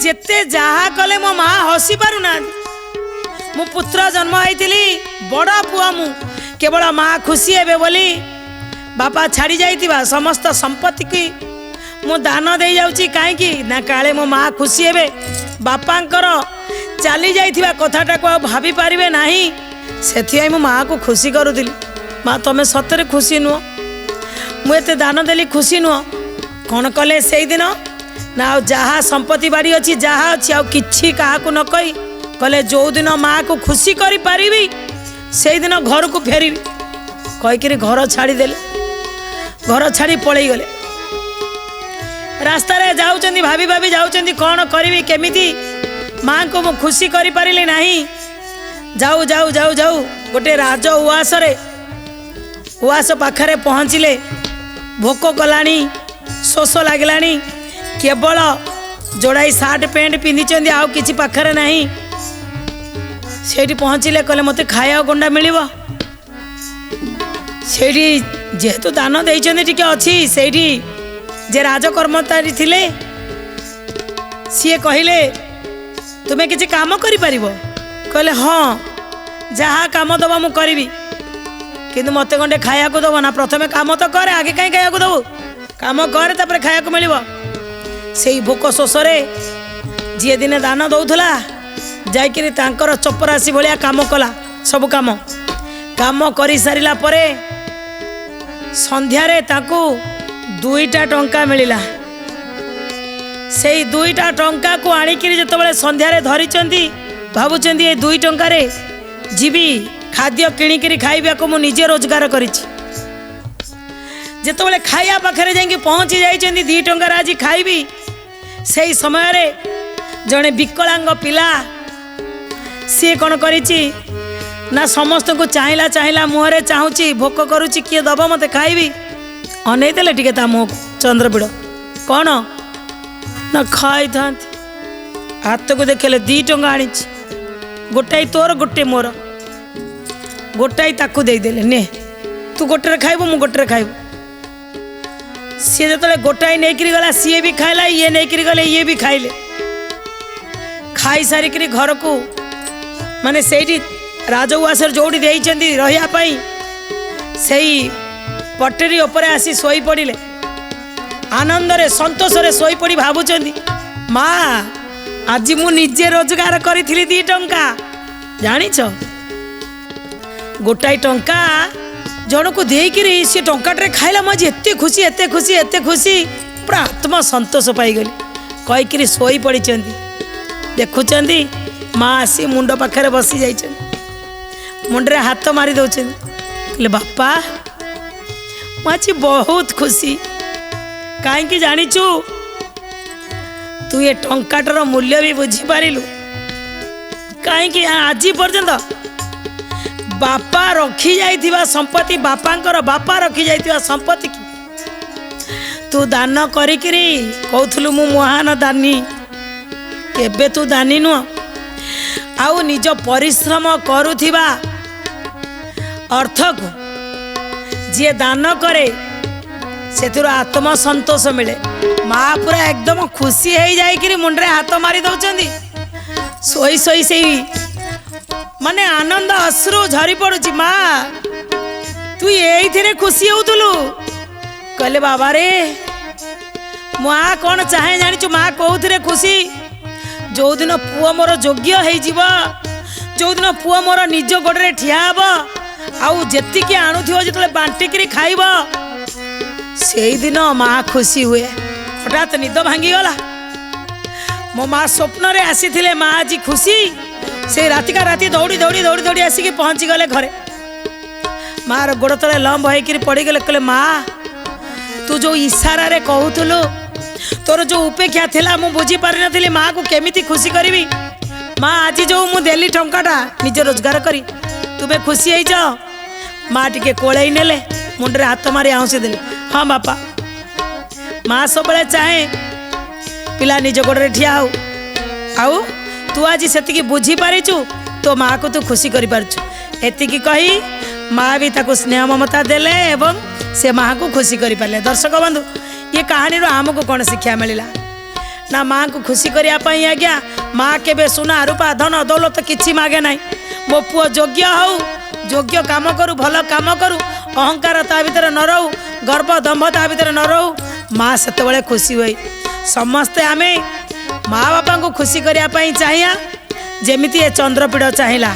जेते जहा कले मो माँ हसी पारु ना मु पुत्र जन्म होइतिली बड़ पुआ मु केवल माँ खुशी हेबे बोली बापा छाड़ी जाइतिबा समस्त संपत्ति की मु दान दे जाउची काहेकि ना काले मो माँ खुशी हेबे बापांकर चली जाइतिबा कथाटा को भाभी पारिबे नाही सेथिया मो माँ को खुशी करूतिली। माँ तमे सतरे खुशी नुह मु एते दान देली खुशी नुह कौन कले से दिन ना जहा संपत्ति बाड़ी अच्छी जहा अच्छी आ किछि काहाकू न कही कले जो दिन माँ को खुशी करी पारिबी से दिन घर को फेरी कहीकि घर छाड़ीदेले घर छाड़ी पलई गले रास्तार जाऊँच भाभी भाभी जाऊँच कौन करी केमिति माँ को मु खुशी करी पारिली नहीं जाऊ जाऊ जाऊ जाऊ गोटे राज उआस उआस पाखरे पहुँचले भोक कलानी शोष लगलानी केवल जोड़ाई सार्ट पैंट पिंधि आउ किछि पाखरे नहीं सेठी पहुँचले कहले मते खाया गुंडा मिलिबो सेठी जेहेतु दान देइछन्ते टिके अछि सेठी जे राजकर्मचारी थिले सीए कहिले तुमे किछि काम करि परिबो कहले हाँ जहाँ काम दबा मु करिबी किंतु मते गंडे खाया को दबो ना प्रथमे काम तो करे आगे कहीं खाया को दबो काम करे तापर खाया को मिलिबो सेई भोक शोषरे जी दिने दान दौथला जाइकिरी तांकर चपरासी भलिया काम कला सब काम करी सारिला परे संध्यारे ताकू 2टा टंका मिलिला सेई 2टा टंका को आनिकिरी जतबेले संध्यारे धरिचंती भाबुचंती ए 2 टंका रे जीवी खाद्य किणिकी खाइबा को मु निजे रोजगार करिछि जेतबेले खाइया पाखरे जाइके पहुँची जाइछन्ती 2 टंका आज खाइबी सेई समय रे जणे विकलांग पिला सी कौन करिछि ना समस्त को चाहिला चाहिला मुहरे चाहूची भोक करुची किए दब मते खाइबी अनै देले टिके ता मुह चंद्रपीड़ कौन ना खाई था हाथ को देखले 2 टंका आनी गोटाई तोर गोटे मोर गोटाई ताकू दे देले ने तू गोटे खाइबो मु गोटे खाइबो सी जो गोटाई नहीं गला सी भी खाइला ये नहीं गले ये भी खाइले खाई सारिक घर को माने से राजउआसर जोड़ी देइचंदी रहिया पाई सेई पटेरी उपरे आसी सोई पड़िले आनंद रे संतोष रे सोई पड़ी भाबुचंदी माँ आज मु निजे रोजगार करी 2 टंका जानिछ गोटाई टंका जन को देकिरी सी टंकाटे खाइला मज एते खुशी एते खुशी एते खुशी पूरा आत्मा संतोष पाईगली कहीकि शोई पड़ी देखुंट माँ आसी मुंड पाखे बसी जा मुंडे हाथ मारी दौरान कहले बापा मुझे बहुत खुशी कहीं जानिचु तू ये टंकाटर मूल्य भी बुझीपारू कहीं आज पर्यंत बापा रखी जाइथिबा संपत्ति बापांकर बापा रखी जाइथिबा संपत्ति की तू दान करिकिरी कहथुलु मु महान दानी केबे तू दानी नुह आउ निज परिश्रम करुथिबा अर्थ को जे दान करे सेथुर आत्म संतोष मिले माँ पूरा एकदम खुशी हो जाइकिरी मुंडरे हाथ मारी दौचंदी सोई सोई से माने आनंद अश्रु झरी पड़ुची माँ तू ये खुशी होतुलु कहले बाबा रे माँ कौन चाहे जानिचु माँ कौथिरे खुशी जो दिन पुआ मोर योग्य हो जो दिन पुआ मोर निज गोड़े ठिया हब आउ जेतिकी आणुथिबो जेतले बांटिकी खाइब से दिन माँ खुशी हुए हठात निद भांगी गला मो माँ स्वप्न रे आसी माँ आज खुशी से राति का राति दौड़ी दौड़ी दौड़ी दौड़ी आसिक पहुँची गले घरे माँ गोड़ तले लंब होकर पड़गले कहले माँ तू जो इशारा रे कहूलु तोर जो उपेक्षा थिला मु बुझी पारि नथिली माँ को केमिति खुशी करी माँ आज जो मु देली टंकाटा निज रोजगार करी तुमे खुशी है जाओ माँ टिके कोलई नेले मुंडे हाथ मारी आउसी देले हाँ बापा माँ सब चाहे पिला निज गोड़े ठिया हो आउ तू आज से बुझी पारिचु तो माँ को तू खुशी कर पारचु एतिकी कही माँ भी ताको स्नेह ममता देले एवं से माँ को खुशी कर पारे। दर्शक बंधु ये कहानी आमको कौन शिक्षा मिलला ना माँ को खुशी करने आज्ञा माँ केबे सुना रूपा धन दौलत किछि मागे ना मो पुओ योग्य हऊ योग्य काम करू भल काम करू अहंकार ता भीतर न रहू गर्व दंभ ता भीतर न रहू माँ सेतबेले खुशी हुए समस्ते आमे माँ बापा को खुशी करने चाहिए जेमिति ए चंद्रपीड़ चाहिला।